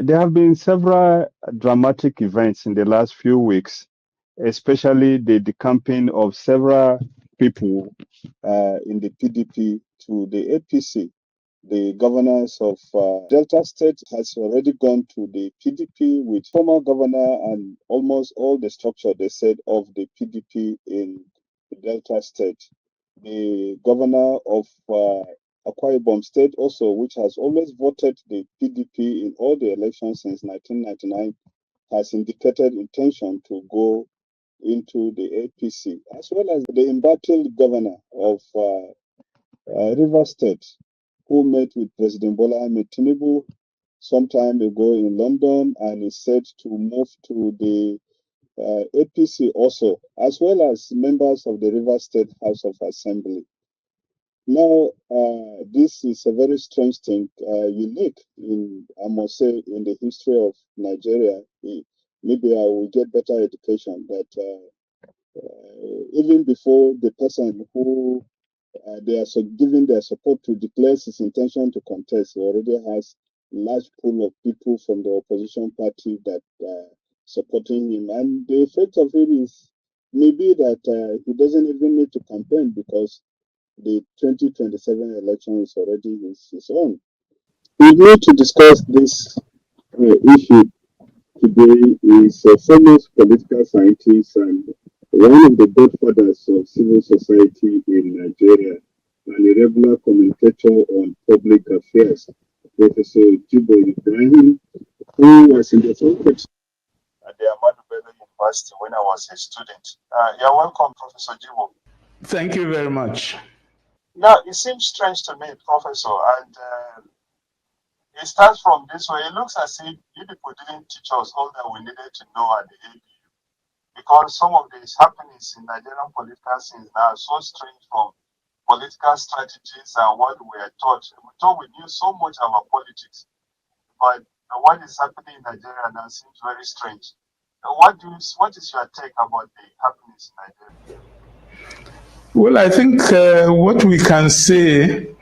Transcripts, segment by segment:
There have been several dramatic events in the last few weeks, especially the decamping of several people in the PDP to the APC. The governors of Delta State has already gone to the PDP with former governor and almost all the structure, they said, of the PDP in the Delta State. The governor of Akwa Ibom State also, which has always voted the PDP in all the elections since 1999, has indicated intention to go into the APC, as well as the embattled governor of River State, who met with President Bola Ahmed Tinubu some time ago in London and is said to move to the APC also, as well as members of the River State House of Assembly. Now, this is a very strange thing, unique in, I must say, in the history of Nigeria. Maybe I will get better education, but even before the person who they are giving their support to declares his intention to contest, he already has a large pool of people from the opposition party that are supporting him. And the effect of it is maybe that he doesn't even need to campaign because the 2027 election is already his own. We need to discuss this issue today is a famous political scientist and one of the godfathers of civil society in Nigeria and a regular commentator on public affairs, Professor Jibrin Ibrahim, who was in the faculty at the Ahmadu Bello University when I was a student. You're welcome, Professor Jibrin. Thank you very much. Now, it seems strange to me, Professor, and it starts from this way. It looks as if you people didn't teach us all that we needed to know at the APU, because some of these happenings in Nigerian political scenes now are so strange from political strategies and what we are taught. We thought we knew so much about politics, but what is happening in Nigeria now seems very strange. What is your take about the happenings in Nigeria? Well, I think what we can say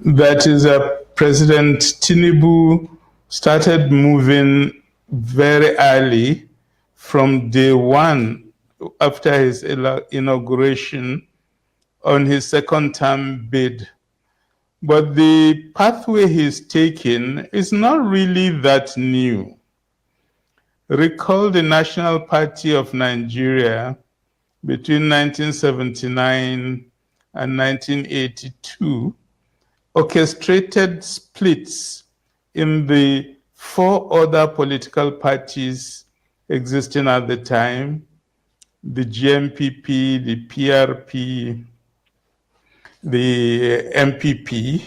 that is that President Tinubu started moving very early from day one after his inauguration on his second term bid. But the pathway he's taken is not really that new. Recall the National Party of Nigeria between 1979 and 1982 orchestrated splits in the 4 other political parties existing at the time, the GMPP, the PRP, the MPP,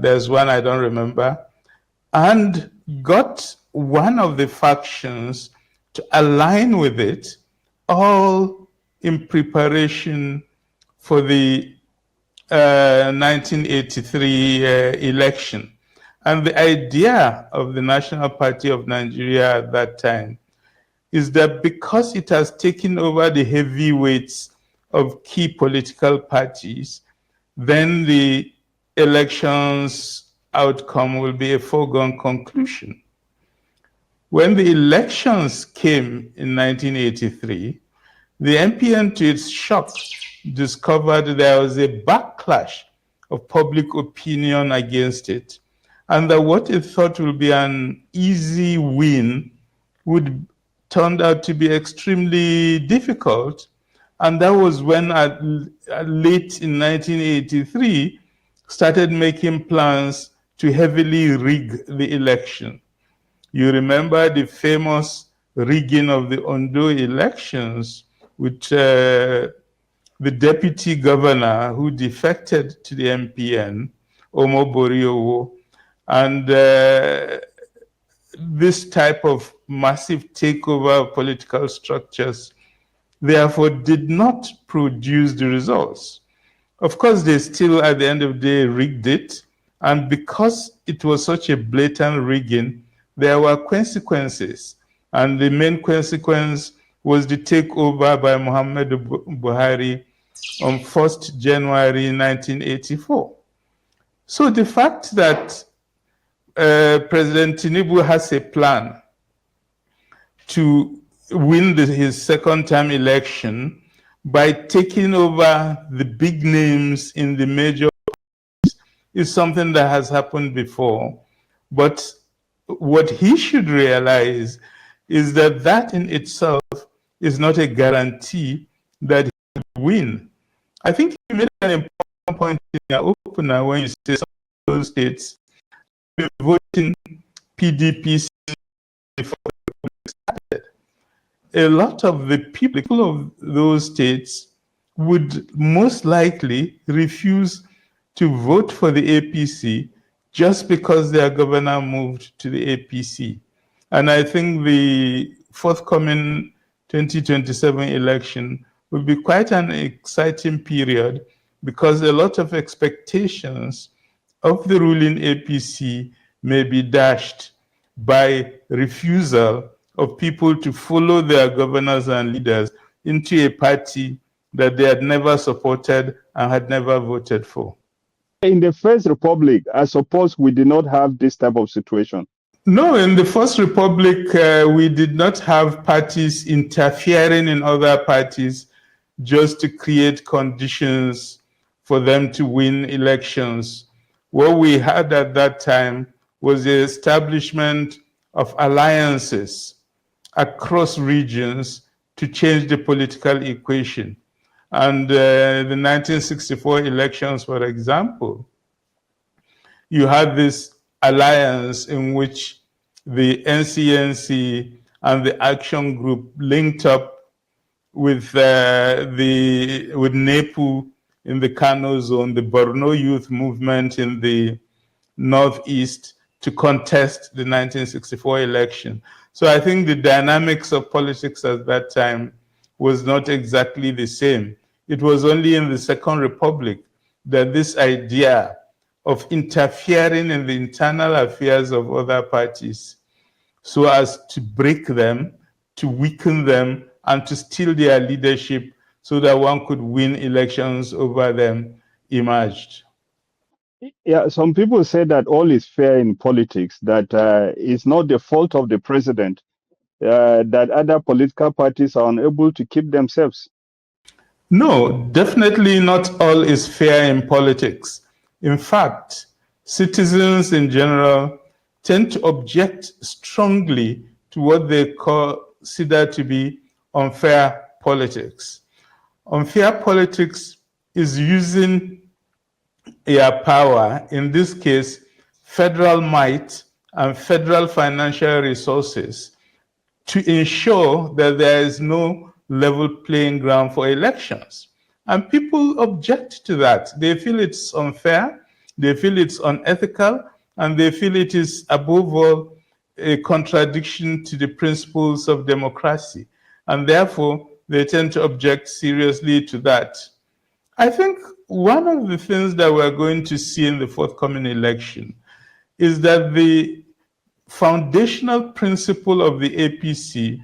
there's one I don't remember, and got one of the factions to align with it, all in preparation for the 1983 election. And the idea of the National Party of Nigeria at that time is that because it has taken over the heavyweights of key political parties, then the election's outcome will be a foregone conclusion. When the elections came in 1983, the MPN, to its shock, discovered there was a backlash of public opinion against it, and that what it thought would be an easy win would turn out to be extremely difficult. And that was when, late in 1983, started making plans to heavily rig the election. You remember the famous rigging of the Ondo elections with the deputy governor who defected to the MPN, Omo Boriowo, and this type of massive takeover of political structures, therefore did not produce the results. Of course, they still, at the end of the day, rigged it. And because it was such a blatant rigging, there were consequences. And the main consequence was the takeover by Muhammadu Buhari on 1st January 1984. So the fact that President Tinubu has a plan to win his second-term election by taking over the big names in the major parties is something that has happened before. But what he should realize is that that in itself is not a guarantee that he will win. I think you made an important point in your opener when you say some of those states were voting PDP before the Republic started. A lot of the people of those states would most likely refuse to vote for the APC just because their governor moved to the APC. And I think the forthcoming 2027 election will be quite an exciting period because a lot of expectations of the ruling APC may be dashed by refusal of people to follow their governors and leaders into a party that they had never supported and had never voted for. In the First Republic, I suppose we did not have this type of situation. No, in the First Republic, we did not have parties interfering in other parties just to create conditions for them to win elections. What we had at that time was the establishment of alliances across regions to change the political equation. And the 1964 elections, for example, you had this alliance in which the NCNC and the Action Group linked up with NEPU in the Kano zone, the Borno Youth Movement in the Northeast, to contest the 1964 election. So I think the dynamics of politics at that time was not exactly the same. It was only in the Second Republic that this idea of interfering in the internal affairs of other parties so as to break them, to weaken them, and to steal their leadership so that one could win elections over them emerged. Yeah, some people say that all is fair in politics, that it's not the fault of the president, that other political parties are unable to keep themselves. No, definitely not all is fair in politics. In fact, citizens in general tend to object strongly to what they consider to be unfair politics. Unfair politics is using your power, in this case, federal might and federal financial resources, to ensure that there is no level playing ground for elections. And people object to that. They feel it's unfair, they feel it's unethical, and they feel it is, above all, a contradiction to the principles of democracy. And therefore, they tend to object seriously to that. I think one of the things that we're going to see in the forthcoming election is that the foundational principle of the APC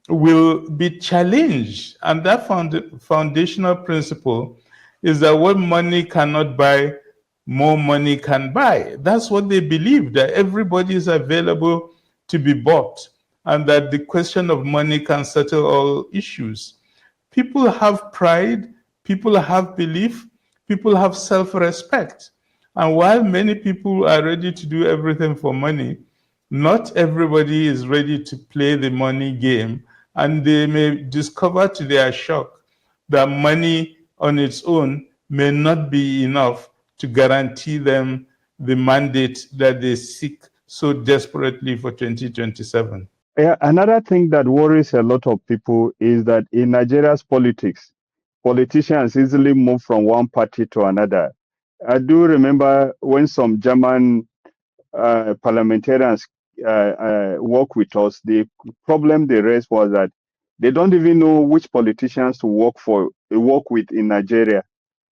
will be challenged. And that foundational principle is that what money cannot buy, more money can buy. That's what they believe, that everybody is available to be bought, and that the question of money can settle all issues. People have pride, people have belief, people have self-respect. And while many people are ready to do everything for money, not everybody is ready to play the money game, and they may discover to their shock that money on its own may not be enough to guarantee them the mandate that they seek so desperately for 2027. Yeah, another thing that worries a lot of people is that in Nigeria's politics, politicians easily move from one party to another. I do remember when some German parliamentarians work with us, the problem they raised was that they don't even know which politicians to work with in Nigeria.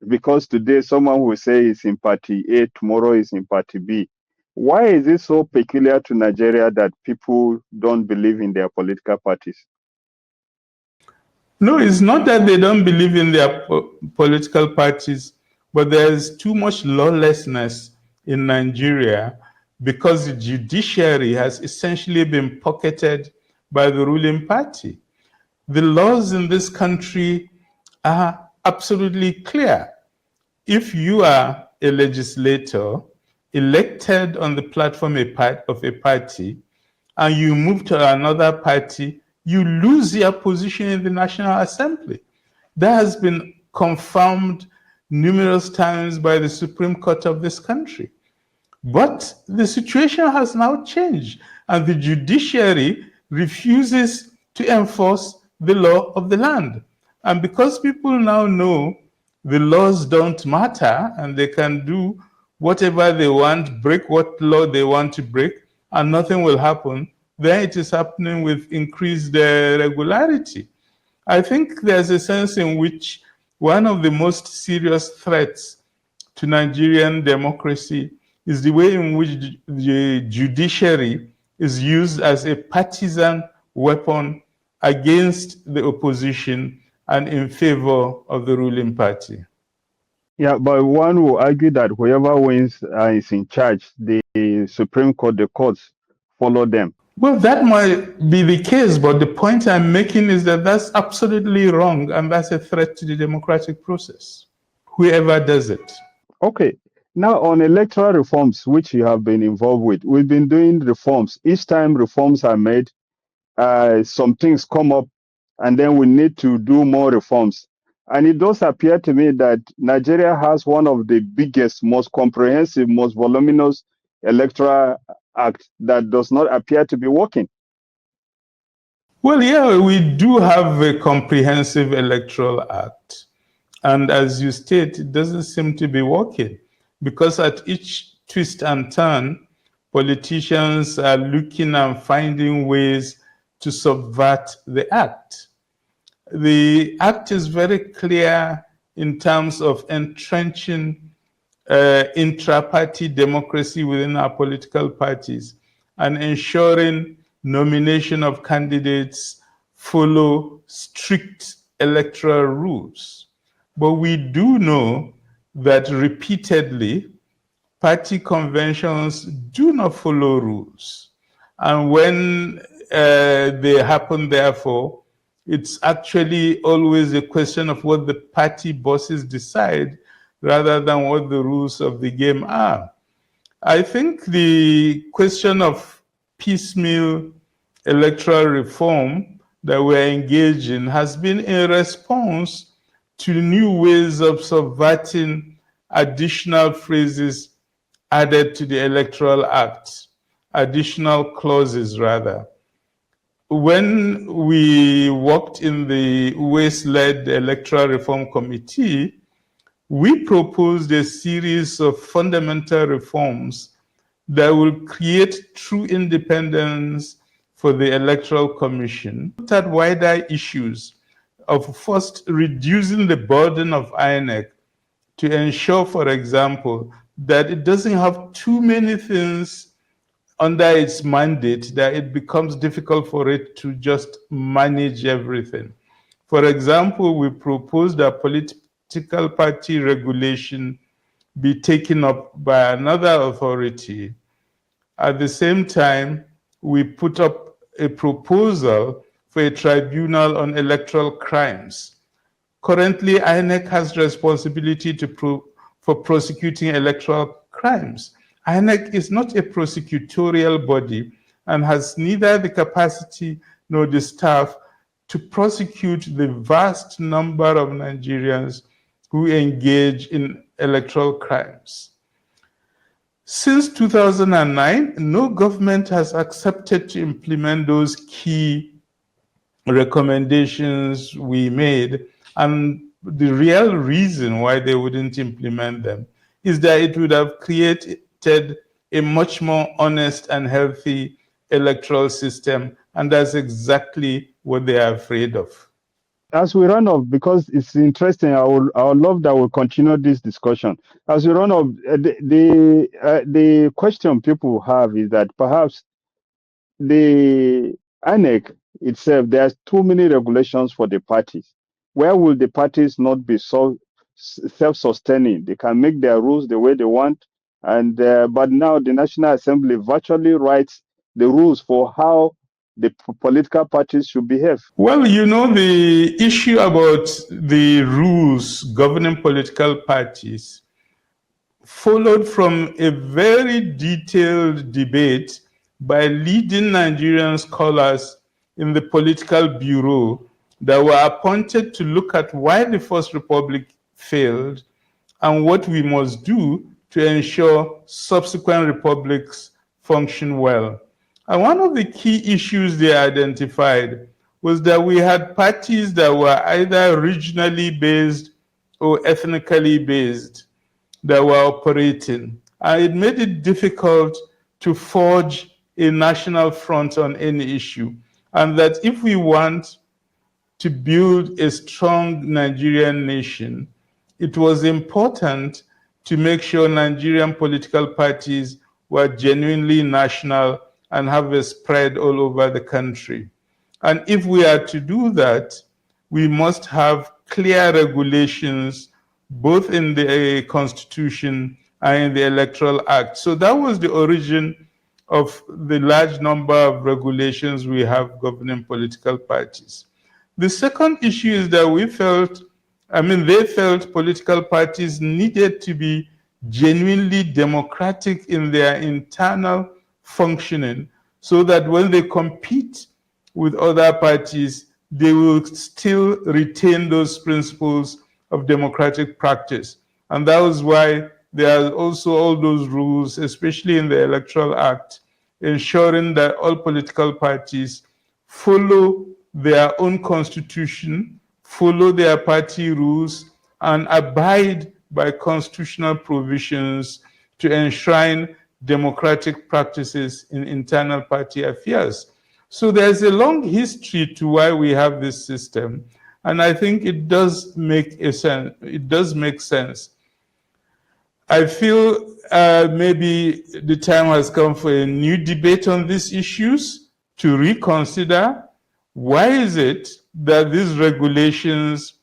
Because today someone will say is in party A, tomorrow is in party B. Why is it so peculiar to Nigeria that people don't believe in their political parties? No, it's not that they don't believe in their political parties, but there's too much lawlessness in Nigeria because the judiciary has essentially been pocketed by the ruling party. The laws in this country are absolutely clear. If you are a legislator elected on the platform of a party and you move to another party, you lose your position in the National Assembly. That has been confirmed numerous times by the Supreme Court of this country. But the situation has now changed, and the judiciary refuses to enforce the law of the land. And because people now know the laws don't matter and they can do whatever they want, break what law they want to break, and nothing will happen, then it is happening with increased regularity. I think there's a sense in which one of the most serious threats to Nigerian democracy is the way in which the judiciary is used as a partisan weapon against the opposition and in favor of the ruling party. Yeah, but one will argue that whoever wins is in charge. The Supreme Court, the courts follow them. Well, that might be the case, but the point I'm making is that that's absolutely wrong, and that's a threat to the democratic process, whoever does it. Okay. Now, on electoral reforms, which you have been involved with, we've been doing reforms. Each time reforms are made, some things come up, and then we need to do more reforms. And it does appear to me that Nigeria has one of the biggest, most comprehensive, most voluminous electoral act that does not appear to be working. Well, yeah, we do have a comprehensive electoral act. And as you state, it doesn't seem to be working because at each twist and turn, politicians are looking and finding ways to subvert the act. The act is very clear in terms of entrenching intra-party democracy within our political parties and ensuring nomination of candidates follow strict electoral rules. But we do know that repeatedly, party conventions do not follow rules. And when they happen, therefore, it's actually always a question of what the party bosses decide rather than what the rules of the game are. I think the question of piecemeal electoral reform that we're engaged in has been in response to new ways of subverting additional phrases added to the Electoral Act, additional clauses rather. When we worked in the Waste-led Electoral Reform Committee, we proposed a series of fundamental reforms that will create true independence for the Electoral Commission, looked at wider issues of first reducing the burden of INEC to ensure, for example, that it doesn't have too many things under its mandate that it becomes difficult for it to just manage everything. For example, we proposed that political party regulation be taken up by another authority. At the same time, we put up a proposal for a tribunal on electoral crimes. Currently, INEC has responsibility for prosecuting electoral crimes. INEC is not a prosecutorial body and has neither the capacity nor the staff to prosecute the vast number of Nigerians who engage in electoral crimes. Since 2009, no government has accepted to implement those key recommendations we made, and the real reason why they wouldn't implement them is that it would have created a much more honest and healthy electoral system, and that's exactly what they are afraid of. As we run off, because it's interesting, I would love that we'll continue this discussion. As we run off, the question people have is that perhaps the INEC itself, there's too many regulations for the parties. Where will the parties not be so self-sustaining? They can make their rules the way they want, and but now the National Assembly virtually writes the rules for how the political parties should behave. Well, the issue about the rules governing political parties followed from a very detailed debate by leading Nigerian scholars in the political bureau that were appointed to look at why the First Republic failed and what we must do to ensure subsequent republics function well. And one of the key issues they identified was that we had parties that were either regionally based or ethnically based that were operating. And it made it difficult to forge a national front on any issue. And that if we want to build a strong Nigerian nation, it was important to make sure Nigerian political parties were genuinely national and have a spread all over the country. And if we are to do that, we must have clear regulations both in the Constitution and in the Electoral Act. So that was the origin of the large number of regulations we have governing political parties. The second issue is that they felt political parties needed to be genuinely democratic in their internal functioning so that when they compete with other parties, they will still retain those principles of democratic practice. And that was why there are also all those rules, especially in the Electoral Act, ensuring that all political parties follow their own constitution, follow their party rules, and abide by constitutional provisions to enshrine democratic practices in internal party affairs. So there's a long history to why we have this system, and I think it does make sense. It does make sense. I feel maybe the time has come for a new debate on these issues to reconsider why is it that these regulations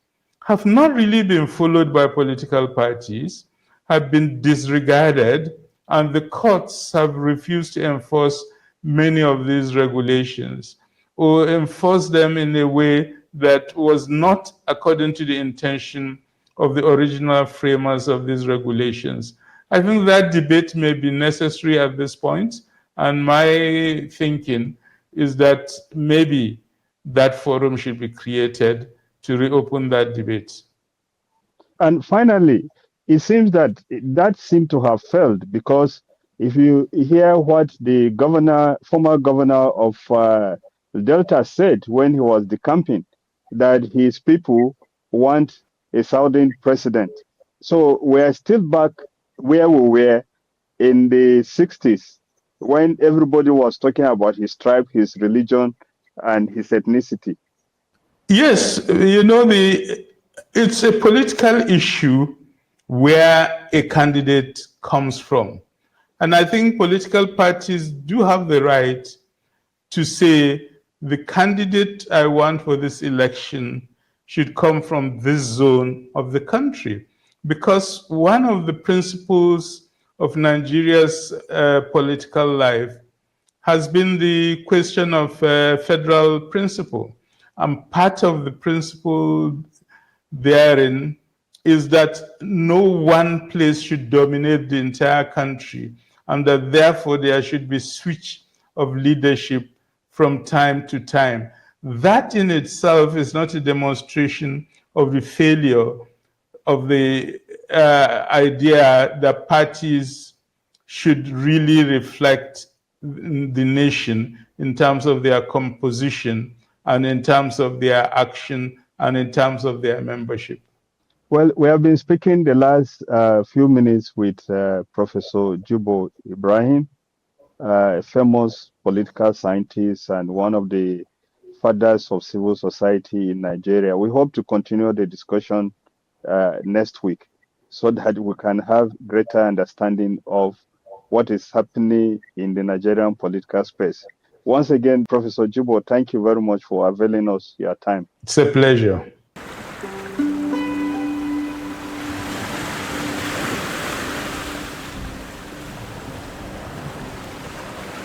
have not really been followed by political parties, have been disregarded, and the courts have refused to enforce many of these regulations or enforce them in a way that was not according to the intention of the original framers of these regulations. I think that debate may be necessary at this point, and my thinking is that maybe that forum should be created to reopen that debate. And finally, it seems that seemed to have failed, because if you hear what the former governor of Delta said when he was decamping, that his people want a southern president. So we're still back where we were in the 60s, when everybody was talking about his tribe, his religion, and his ethnicity. Yes, it's a political issue where a candidate comes from. And I think political parties do have the right to say the candidate I want for this election should come from this zone of the country. Because one of the principles of Nigeria's political life has been the question of federal principle. And part of the principle therein is that no one place should dominate the entire country, and that therefore there should be switch of leadership from time to time. That in itself is not a demonstration of the failure of the idea that parties should really reflect the nation in terms of their composition and in terms of their action and in terms of their membership. Well, we have been speaking the last few minutes with Professor Jibrin Ibrahim, a famous political scientist and one of the fathers of civil society in Nigeria. We hope to continue the discussion next week so that we can have greater understanding of what is happening in the Nigerian political space. Once again, Professor Jibo, thank you very much for availing us your time. It's a pleasure.